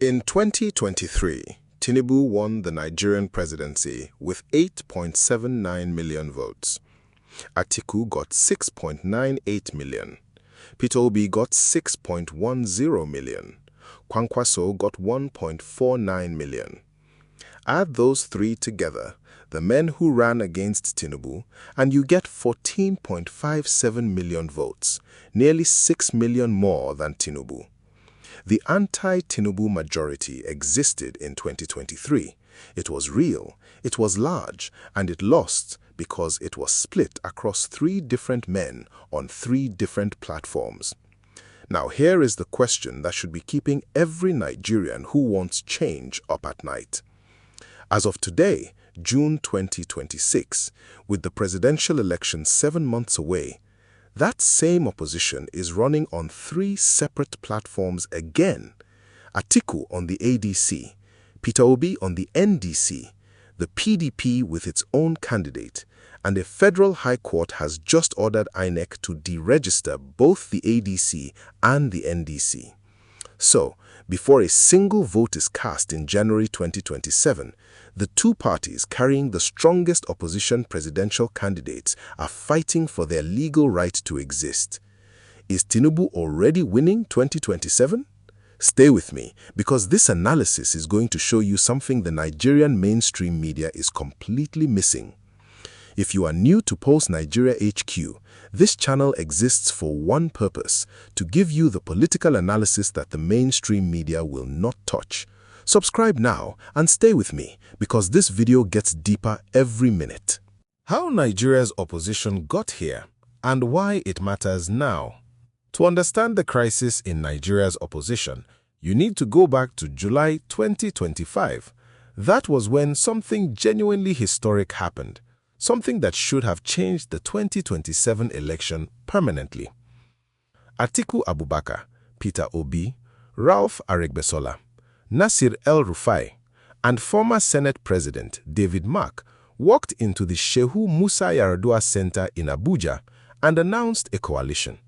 In 2023, Tinubu won the Nigerian presidency with 8.79 million votes. Atiku got 6.98 million. Obi got 6.10 million. Kwankwaso got 1.49 million. Add those three together, the men who ran against Tinubu, and you get 14.57 million votes, nearly 6 million more than Tinubu. The anti-Tinubu majority existed in 2023. It was real, it was large, and it lost because it was split across three different men on three different platforms. Now here is the question that should be keeping every Nigerian who wants change up at night. As of today, June 2026, with the presidential election 7 months away, that same opposition is running on three separate platforms again. Atiku on the ADC, Obi on the NDC, the PDP with its own candidate, and a federal high court has just ordered INEC to deregister both the ADC and the NDC. So, before a single vote is cast in January 2027, the two parties carrying the strongest opposition presidential candidates are fighting for their legal right to exist. Is Tinubu already winning 2027? Stay with me, because this analysis is going to show you something the Nigerian mainstream media is completely missing. If you are new to Pulse Nigeria HQ, this channel exists for one purpose: to give you the political analysis that the mainstream media will not touch. Subscribe now and stay with me, because this video gets deeper every minute. How Nigeria's opposition got here and why it matters now. To understand the crisis in Nigeria's opposition, you need to go back to July 2025. That was when something genuinely historic happened. Something that should have changed the 2027 election permanently. Atiku Abubakar, Peter Obi, Ralph Aregbesola, Nasir El-Rufai, and former Senate President David Mark walked into the Shehu Musa Yar'Adua Center in Abuja and announced a coalition.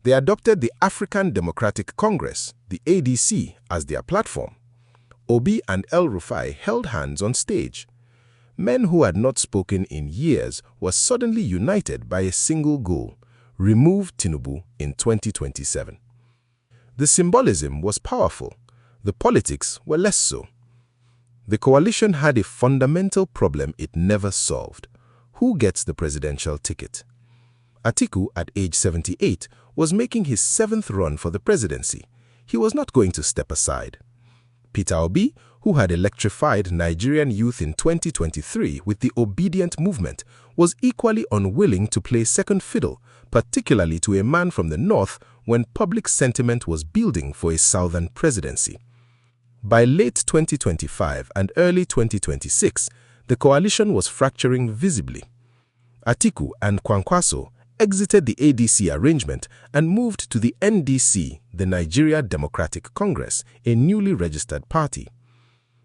They adopted the African Democratic Congress, the ADC, as their platform. Obi and El-Rufai held hands on stage. Men who had not spoken in years were suddenly united by a single goal: remove Tinubu in 2027. The symbolism was powerful. The politics were less so. The coalition had a fundamental problem it never solved: who gets the presidential ticket? Atiku, at age 78, was making his 7th run for the presidency. He was not going to step aside. Peter Obi, who had electrified Nigerian youth in 2023 with the obedient movement, was equally unwilling to play second fiddle, particularly to a man from the north when public sentiment was building for a southern presidency. By late 2025 and early 2026, the coalition was fracturing visibly. Atiku and Kwankwaso exited the ADC arrangement and moved to the NDC, the Nigeria Democratic Congress, a newly registered party.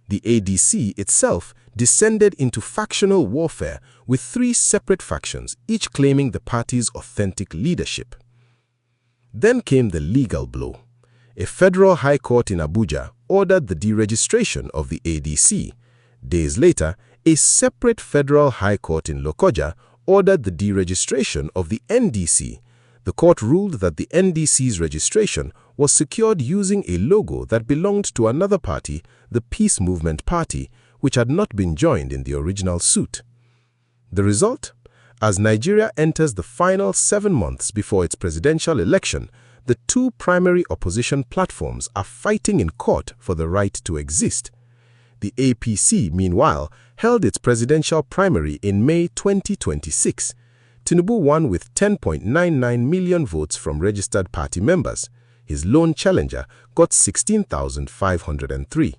The ADC itself descended into factional warfare with three separate factions, each claiming the party's authentic leadership. Then came the legal blow. A federal high court in Abuja ordered the deregistration of the ADC. Days later, a separate federal high court in Lokoja ordered the deregistration of the NDC. The court ruled that the NDC's registration was secured using a logo that belonged to another party, the Peace Movement Party, which had not been joined in the original suit. The result? As Nigeria enters the final 7 months before its presidential election, the two primary opposition platforms are fighting in court for the right to exist. The APC, meanwhile, held its presidential primary in May 2026. Tinubu won with 10.99 million votes from registered party members. His lone challenger got 16,503.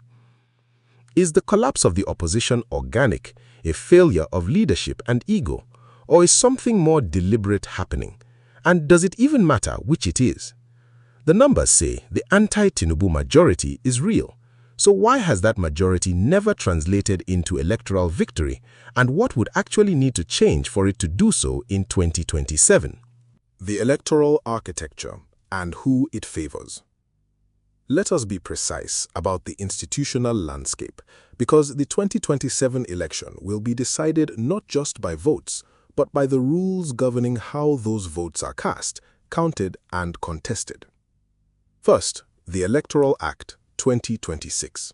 Is the collapse of the opposition organic, a failure of leadership and ego, or is something more deliberate happening? And does it even matter which it is? The numbers say the anti-Tinubu majority is real. So why has that majority never translated into electoral victory, and what would actually need to change for it to do so in 2027? The electoral architecture and who it favors. Let us be precise about the institutional landscape, because the 2027 election will be decided not just by votes, but by the rules governing how those votes are cast, counted, and contested. First, the Electoral Act 2026.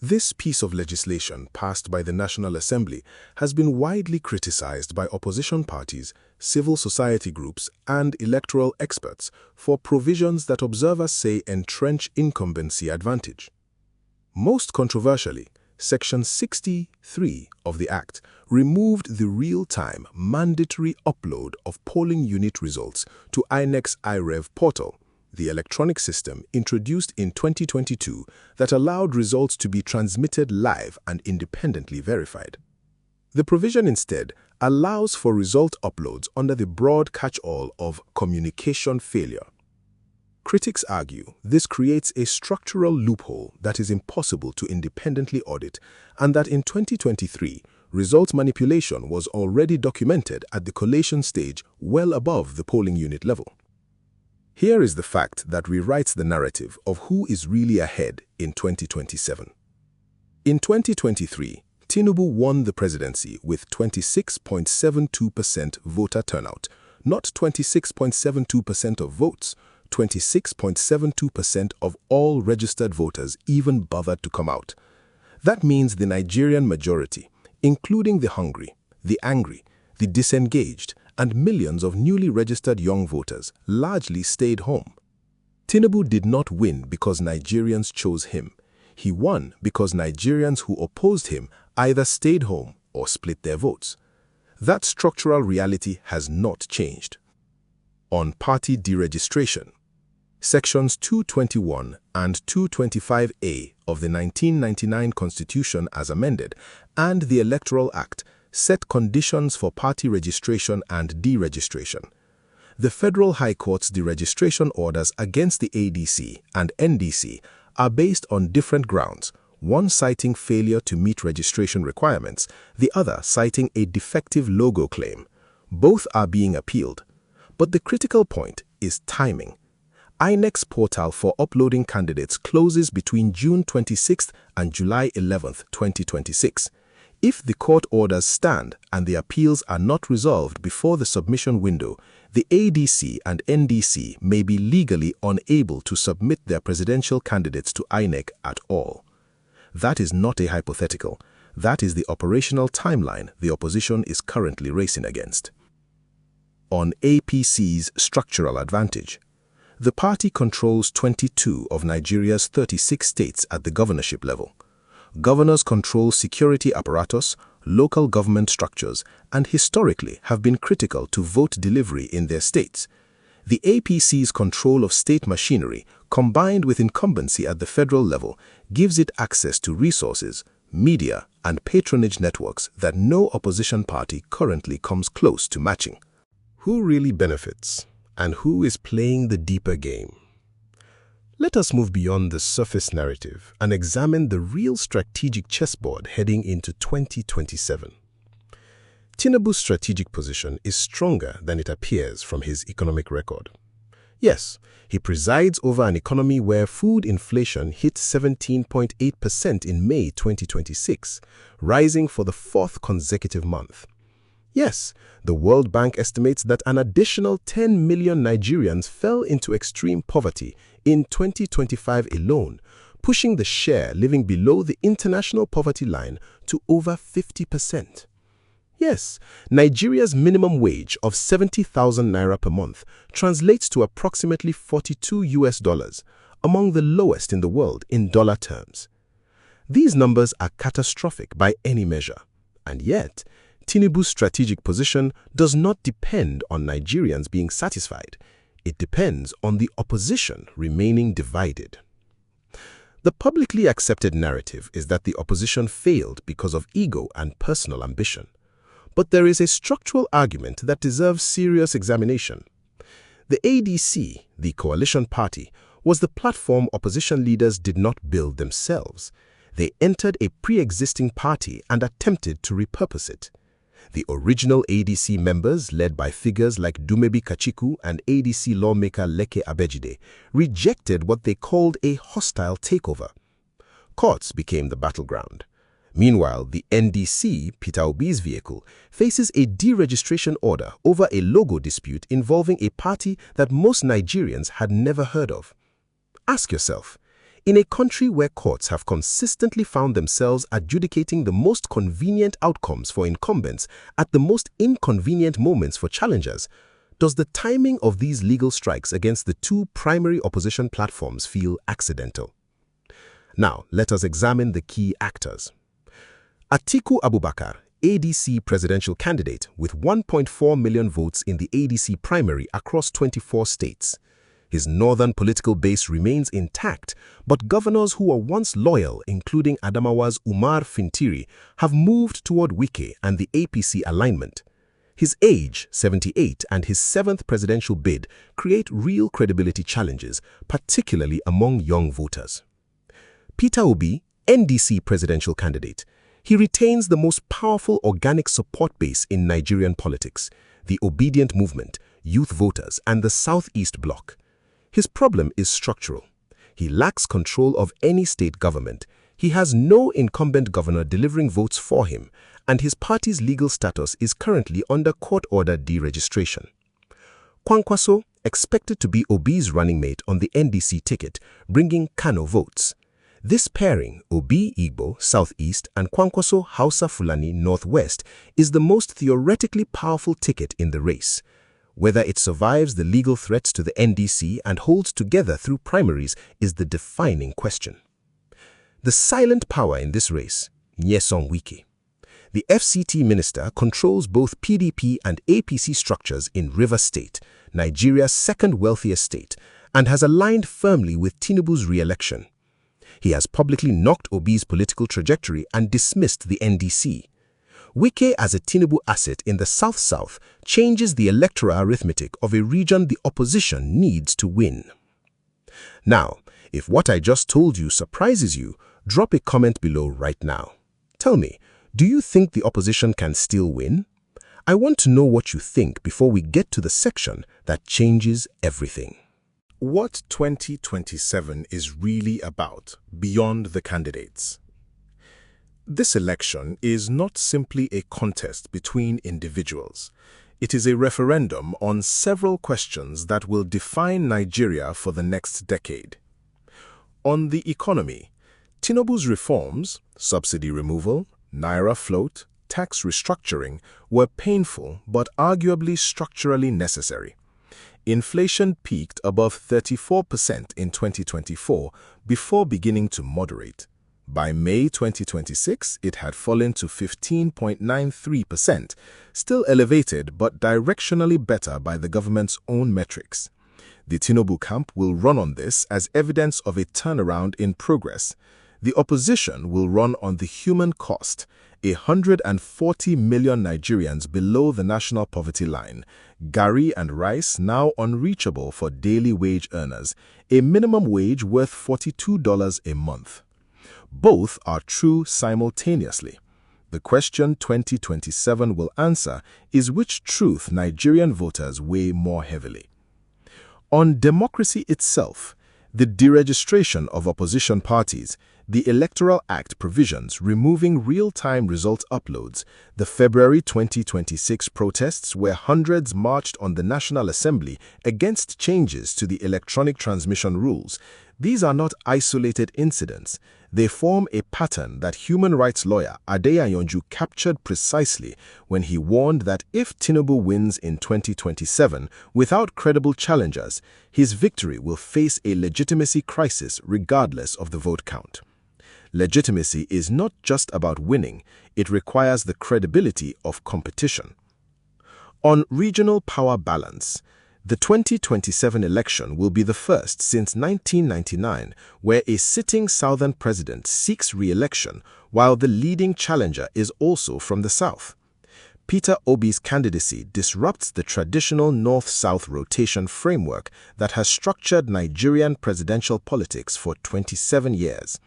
This piece of legislation passed by the National Assembly has been widely criticized by opposition parties, civil society groups, and electoral experts for provisions that observers say entrench incumbency advantage. Most controversially, Section 63 of the Act removed the real-time mandatory upload of polling unit results to INEC's iRev portal, the electronic system introduced in 2022 that allowed results to be transmitted live and independently verified. The provision instead allows for result uploads under the broad catch-all of communication failure. Critics argue this creates a structural loophole that is impossible to independently audit, and that in 2023, result manipulation was already documented at the collation stage well above the polling unit level. Here is the fact that rewrites the narrative of who is really ahead in 2027. In 2023, Tinubu won the presidency with 26.72% voter turnout, not 26.72% of votes. 26.72% of all registered voters even bothered to come out. That means the Nigerian majority, including the hungry, the angry, the disengaged, and millions of newly registered young voters, largely stayed home. Tinubu did not win because Nigerians chose him. He won because Nigerians who opposed him either stayed home or split their votes. That structural reality has not changed. On party deregistration, Sections 221 and 225A of the 1999 Constitution as amended and the Electoral Act set conditions for party registration and deregistration. The Federal High Court's deregistration orders against the ADC and NDC are based on different grounds, one citing failure to meet registration requirements, the other citing a defective logo claim. Both are being appealed. But the critical point is timing. INEC's portal for uploading candidates closes between June 26 and July 11, 2026. If the court orders stand and the appeals are not resolved before the submission window, the ADC and NDC may be legally unable to submit their presidential candidates to INEC at all. That is not a hypothetical. That is the operational timeline the opposition is currently racing against. On APC's structural advantage, the party controls 22 of Nigeria's 36 states at the governorship level. Governors control security apparatus, local government structures, and historically have been critical to vote delivery in their states. The APC's control of state machinery, combined with incumbency at the federal level, gives it access to resources, media, and patronage networks that no opposition party currently comes close to matching. Who really benefits, and who is playing the deeper game? Let us move beyond the surface narrative and examine the real strategic chessboard heading into 2027. Tinubu's strategic position is stronger than it appears from his economic record. Yes, he presides over an economy where food inflation hit 17.8% in May 2026, rising for the fourth consecutive month. Yes, the World Bank estimates that an additional 10 million Nigerians fell into extreme poverty in 2025 alone, pushing the share living below the international poverty line to over 50%. Yes, Nigeria's minimum wage of 70,000 naira per month translates to approximately $42, among the lowest in the world in dollar terms. These numbers are catastrophic by any measure, and yet, Tinubu's strategic position does not depend on Nigerians being satisfied. It depends on the opposition remaining divided. The publicly accepted narrative is that the opposition failed because of ego and personal ambition. But there is a structural argument that deserves serious examination. The ADC, the coalition party, was the platform opposition leaders did not build themselves. They entered a pre-existing party and attempted to repurpose it. The original ADC members, led by figures like Dumebi Kachiku and ADC lawmaker Leke Abejide, rejected what they called a hostile takeover. Courts became the battleground. Meanwhile, the NDC, Peter Obi's vehicle, faces a deregistration order over a logo dispute involving a party that most Nigerians had never heard of. Ask yourself, in a country where courts have consistently found themselves adjudicating the most convenient outcomes for incumbents at the most inconvenient moments for challengers, does the timing of these legal strikes against the two primary opposition platforms feel accidental? Now, let us examine the key actors. Atiku Abubakar, ADC presidential candidate with 1.4 million votes in the ADC primary across 24 states. His northern political base remains intact, but governors who were once loyal, including Adamawa's Umar Fintiri, have moved toward Wike and the APC alignment. His age, 78, and his seventh presidential bid create real credibility challenges, particularly among young voters. Peter Obi, NDC presidential candidate. He retains the most powerful organic support base in Nigerian politics, the Obedient Movement, youth voters, and the Southeast Bloc. His problem is structural. He lacks control of any state government. He has no incumbent governor delivering votes for him, and his party's legal status is currently under court-ordered deregistration. Kwankwaso, expected to be Obi's running mate on the NDC ticket, bringing Kano votes. This pairing, Obi Igbo, Southeast, and Kwankwaso Hausa Fulani, Northwest, is the most theoretically powerful ticket in the race. Whether it survives the legal threats to the NDC and holds together through primaries is the defining question. The silent power in this race, Nyesom Wike. The FCT minister controls both PDP and APC structures in Rivers State, Nigeria's second wealthiest state, and has aligned firmly with Tinubu's re-election. He has publicly knocked Obi's political trajectory and dismissed the NDC. Wike as a Tinubu asset in the South-South changes the electoral arithmetic of a region the opposition needs to win. Now, if what I just told you surprises you, drop a comment below right now. Tell me, do you think the opposition can still win? I want to know what you think before we get to the section that changes everything. What 2027 is really about beyond the candidates? This election is not simply a contest between individuals. It is a referendum on several questions that will define Nigeria for the next decade. On the economy, Tinubu's reforms, subsidy removal, naira float, tax restructuring were painful but arguably structurally necessary. Inflation peaked above 34% in 2024 before beginning to moderate. By May 2026, it had fallen to 15.93%, still elevated but directionally better by the government's own metrics. The Tinubu camp will run on this as evidence of a turnaround in progress. The opposition will run on the human cost, 140 million Nigerians below the national poverty line, Gari and rice now unreachable for daily wage earners, a minimum wage worth $42 a month. Both are true simultaneously. The question 2027 will answer is which truth Nigerian voters weigh more heavily. On democracy itself, the deregistration of opposition parties, the Electoral Act provisions removing real-time results uploads, the February 2026 protests where hundreds marched on the National Assembly against changes to the electronic transmission rules, these are not isolated incidents. They form a pattern that human rights lawyer Adeyanyonju captured precisely when he warned that if Tinubu wins in 2027 without credible challengers, his victory will face a legitimacy crisis regardless of the vote count. Legitimacy is not just about winning, it requires the credibility of competition. On regional power balance, the 2027 election will be the first since 1999 where a sitting Southern president seeks re-election while the leading challenger is also from the South. Peter Obi's candidacy disrupts the traditional North-South rotation framework that has structured Nigerian presidential politics for 27 years.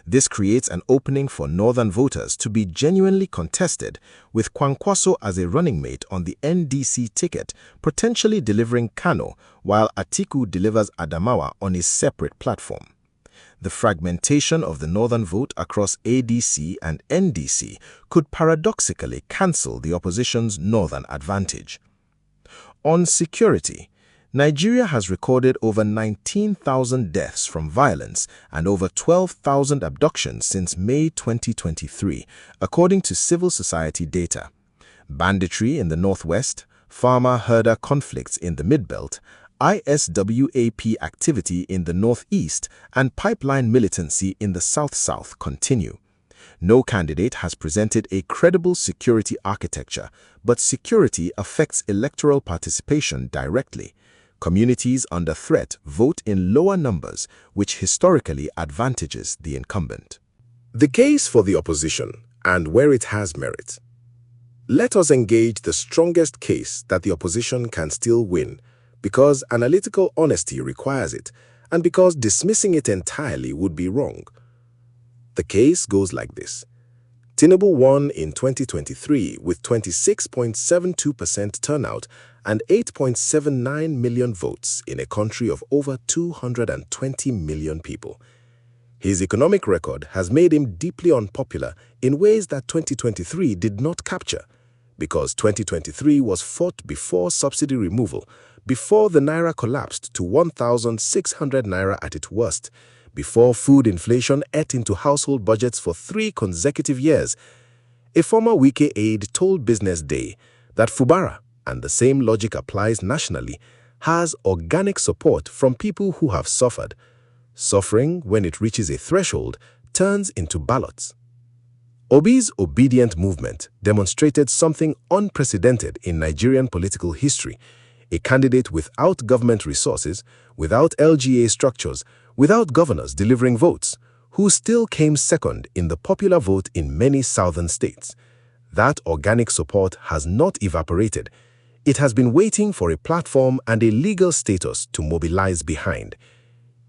This creates an opening for northern voters to be genuinely contested, with Kwankwaso as a running mate on the NDC ticket, potentially delivering Kano, while Atiku delivers Adamawa on a separate platform. The fragmentation of the northern vote across ADC and NDC could paradoxically cancel the opposition's northern advantage. On security, Nigeria has recorded over 19,000 deaths from violence and over 12,000 abductions since May 2023, according to civil society data. Banditry in the northwest, farmer-herder conflicts in the Mid-Belt, ISWAP activity in the northeast, and pipeline militancy in the south-south continue. No candidate has presented a credible security architecture, but security affects electoral participation directly. Communities under threat vote in lower numbers, which historically advantages the incumbent. The case for the opposition, and where it has merit. Let us engage the strongest case that the opposition can still win, because analytical honesty requires it, and because dismissing it entirely would be wrong. The case goes like this. Tinubu won in 2023 with 26.72% turnout and 8.79 million votes in a country of over 220 million people. His economic record has made him deeply unpopular in ways that 2023 did not capture, because 2023 was fought before subsidy removal, before the naira collapsed to 1,600 naira at its worst, before food inflation ate into household budgets for 3 consecutive years. A former Wike aide told Business Day that Fubara, and the same logic applies nationally, has organic support from people who have suffered. Suffering, when it reaches a threshold, turns into ballots. Obi's obedient movement demonstrated something unprecedented in Nigerian political history. A candidate without government resources, without LGA structures, without governors delivering votes, who still came second in the popular vote in many southern states. That organic support has not evaporated. It has been waiting for a platform and a legal status to mobilize behind.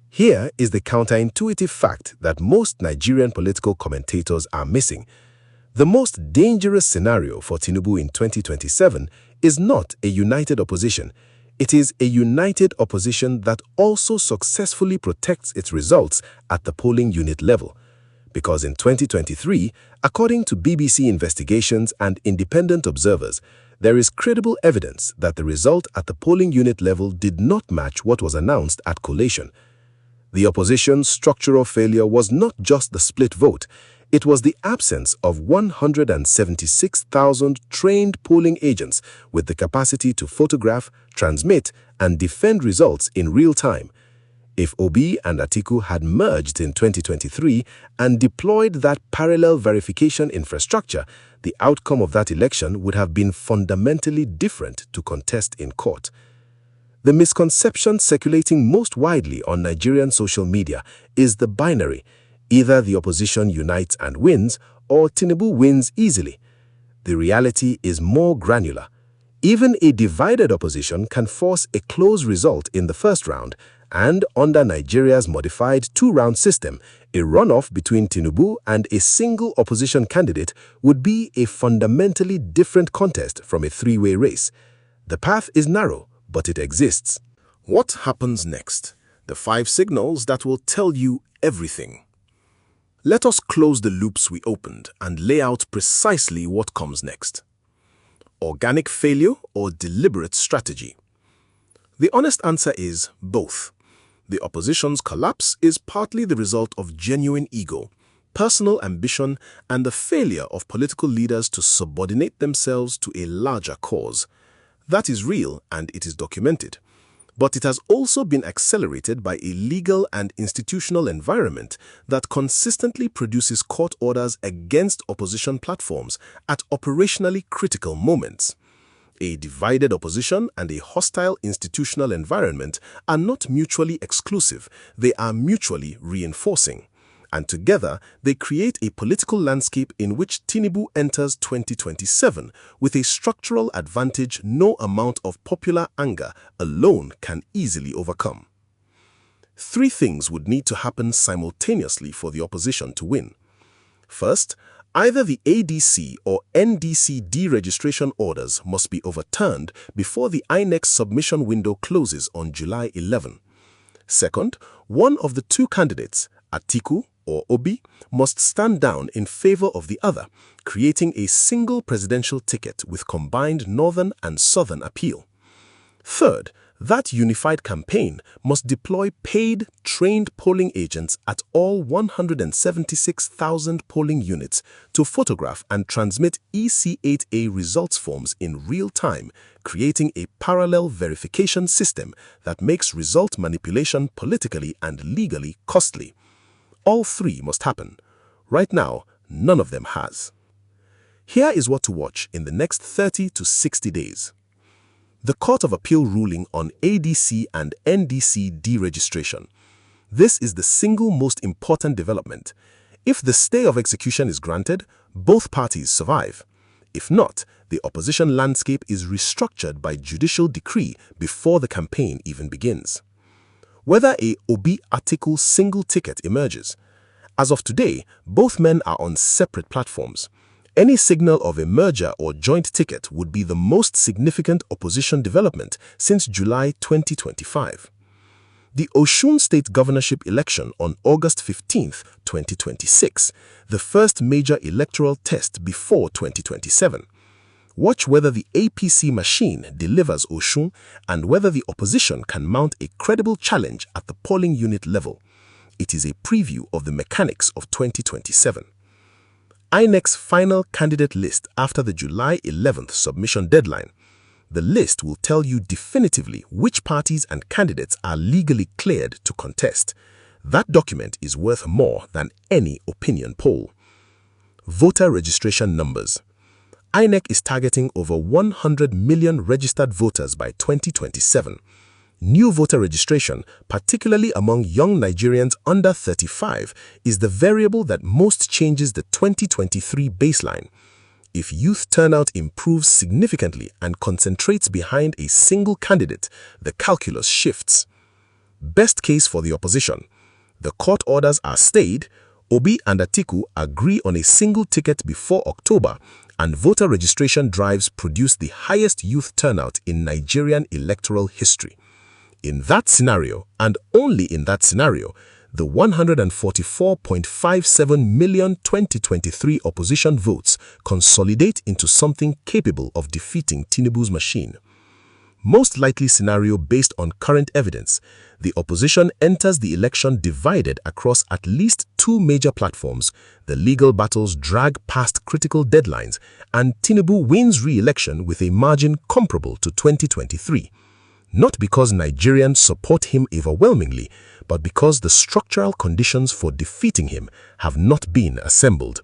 Here is the counterintuitive fact that most Nigerian political commentators are missing. The most dangerous scenario for Tinubu in 2027 is not a united opposition. It is a united opposition that also successfully protects its results at the polling unit level. Because in 2023, according to BBC investigations and independent observers, there is credible evidence that the result at the polling unit level did not match what was announced at collation. The opposition's structural failure was not just the split vote. It was the absence of 176,000 trained polling agents with the capacity to photograph, transmit, and defend results in real time. If Obi and Atiku had merged in 2023 and deployed that parallel verification infrastructure, the outcome of that election would have been fundamentally different to contest in court. The misconception circulating most widely on Nigerian social media is the binary: either the opposition unites and wins, or Tinubu wins easily. The reality is more granular. Even a divided opposition can force a close result in the first round, and under Nigeria's modified 2-round system, a runoff between Tinubu and a single opposition candidate would be a fundamentally different contest from a 3-way race. The path is narrow, but it exists. What happens next? The 5 signals that will tell you everything. Let us close the loops we opened and lay out precisely what comes next. Organic failure or deliberate strategy? The honest answer is both. The opposition's collapse is partly the result of genuine ego, personal ambition, and the failure of political leaders to subordinate themselves to a larger cause. That is real and it is documented. But it has also been accelerated by a legal and institutional environment that consistently produces court orders against opposition platforms at operationally critical moments. A divided opposition and a hostile institutional environment are not mutually exclusive, they are mutually reinforcing. And together, they create a political landscape in which Tinubu enters 2027 with a structural advantage no amount of popular anger alone can easily overcome. Three things would need to happen simultaneously for the opposition to win. First, either the ADC or NDC deregistration orders must be overturned before the INEC submission window closes on July 11. Second, one of the two candidates, Atiku or Obi, must stand down in favor of the other, creating a single presidential ticket with combined northern and southern appeal. Third, that unified campaign must deploy paid, trained polling agents at all 176,000 polling units to photograph and transmit EC8A results forms in real time, creating a parallel verification system that makes result manipulation politically and legally costly. All three must happen. Right now, none of them has. Here is what to watch in the next 30 to 60 days. The Court of Appeal ruling on ADC and NDC deregistration. This is the single most important development. If the stay of execution is granted, both parties survive. If not, the opposition landscape is restructured by judicial decree before the campaign even begins. Whether a Obi Atiku single ticket emerges. As of today, both men are on separate platforms. Any signal of a merger or joint ticket would be the most significant opposition development since July 2025. The Osun State governorship election on August 15, 2026, the first major electoral test before 2027. Watch whether the APC machine delivers Osun and whether the opposition can mount a credible challenge at the polling unit level. It is a preview of the mechanics of 2027. INEC's final candidate list after the July 11th submission deadline. The list will tell you definitively which parties and candidates are legally cleared to contest. That document is worth more than any opinion poll. Voter registration numbers. INEC is targeting over 100 million registered voters by 2027. New voter registration, particularly among young Nigerians under 35, is the variable that most changes the 2023 baseline. If youth turnout improves significantly and concentrates behind a single candidate, the calculus shifts. Best case for the opposition. The court orders are stayed, Obi and Atiku agree on a single ticket before October, and voter registration drives produce the highest youth turnout in Nigerian electoral history. In that scenario, and only in that scenario, the 144.57 million 2023 opposition votes consolidate into something capable of defeating Tinubu's machine. Most likely scenario based on current evidence, the opposition enters the election divided across at least two major platforms, the legal battles drag past critical deadlines, and Tinubu wins re-election with a margin comparable to 2023. Not because Nigerians support him overwhelmingly, but because the structural conditions for defeating him have not been assembled.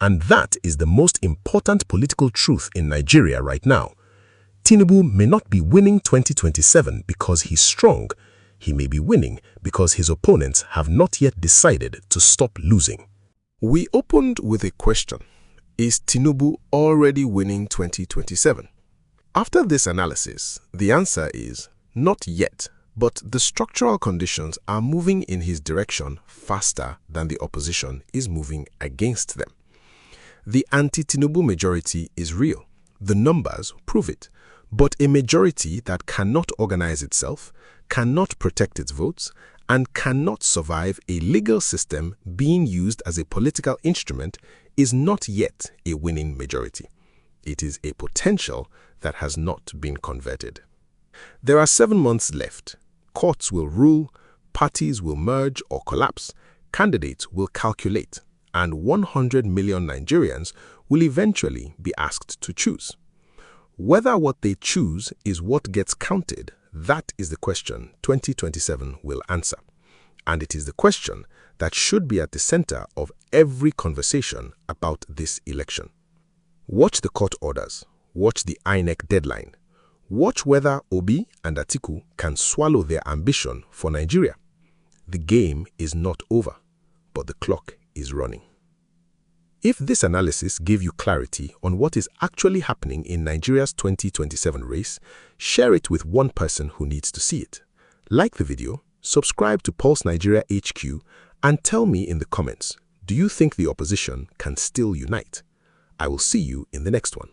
And that is the most important political truth in Nigeria right now. Tinubu may not be winning 2027 because he's strong. He may be winning because his opponents have not yet decided to stop losing. We opened with a question. Is Tinubu already winning 2027? After this analysis, the answer is not yet, but the structural conditions are moving in his direction faster than the opposition is moving against them. The anti-Tinubu majority is real. The numbers prove it. But a majority that cannot organize itself, cannot protect its votes, and cannot survive a legal system being used as a political instrument is not yet a winning majority. It is a potential that has not been converted. There are 7 months left. Courts will rule, parties will merge or collapse, candidates will calculate, and 100 million Nigerians will eventually be asked to choose. Whether what they choose is what gets counted, that is the question 2027 will answer. And it is the question that should be at the center of every conversation about this election. Watch the court orders. Watch the INEC deadline. Watch whether Obi and Atiku can swallow their ambition for Nigeria. The game is not over, but the clock is running. If this analysis gave you clarity on what is actually happening in Nigeria's 2027 race, share it with one person who needs to see it. Like the video, Subscribe to Pulse Nigeria HQ and tell me in the comments, do you think the opposition can still unite? I will see you in the next one.